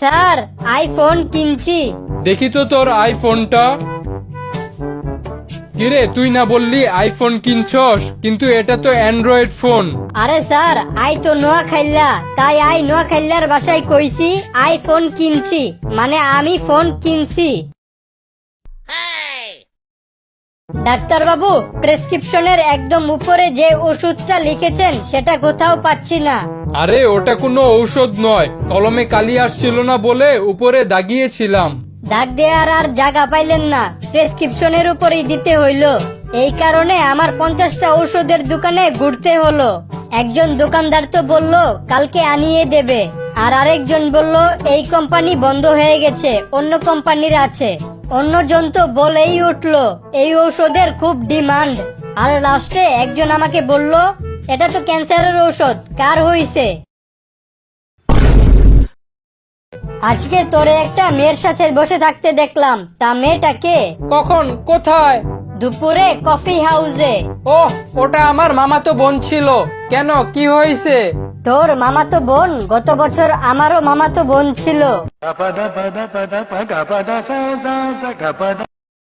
Sir iPhone কিনছি। দেখি তো তোর আইফোনটা। কিরে, তুই না বললি আইফোন কিনছস, কিন্তু এটা তো অ্যান্ড্রয়েড ফোন। আরে স্যার আই তো নোয়া খাইল্লা, তাই আই নোয়া খাইল্লার বাসায় কইছি আইফোন কিনছি, মানে আমি ফোন কিনছি। ডাক্তার বাবু, প্রেসক্রিপশনের একদম উপরে যে ওষুধটা লিখেছেন সেটা কোথাও পাচ্ছি না। আরে ওটা কোনো ঔষধ নয়, কলমে কালি আসছিল না বলে উপরে দাগিয়েছিলাম। দাগ দেওয়ার আর জায়গা পাইলেন না, প্রেসক্রিপশনের উপরেই দিতে হইলো। এই কারণে আমার 50টা ঔষধের দোকানে ঘুরতে হলো। একজন দোকানদার তো বলল কালকে আনিয়ে দেবে, আর আরেকজন বলল এই কোম্পানি বন্ধ হয়ে গেছে, অন্য কোম্পানির আছে। অন্যজন তো বলেই উঠলো এই ঔষধের খুব ডিমান্ড। আর লাস্টে একজন আমাকে বলল এটা তো ক্যান্সারের ঔষধ, কার হইছে। আজকে তোরে একটা মেয়ের সাথে বসে থাকতে দেখলাম, তা মেয়েটা কে? কখন, কোথায়? দুপুরে কফি হাউসে। ওহ, ওটা আমার মামাতো বোন ছিল। কেন, কি হয়েছে? তোর মামাতো বোন? গত বছর আমারও মামাতো বোন ছিল।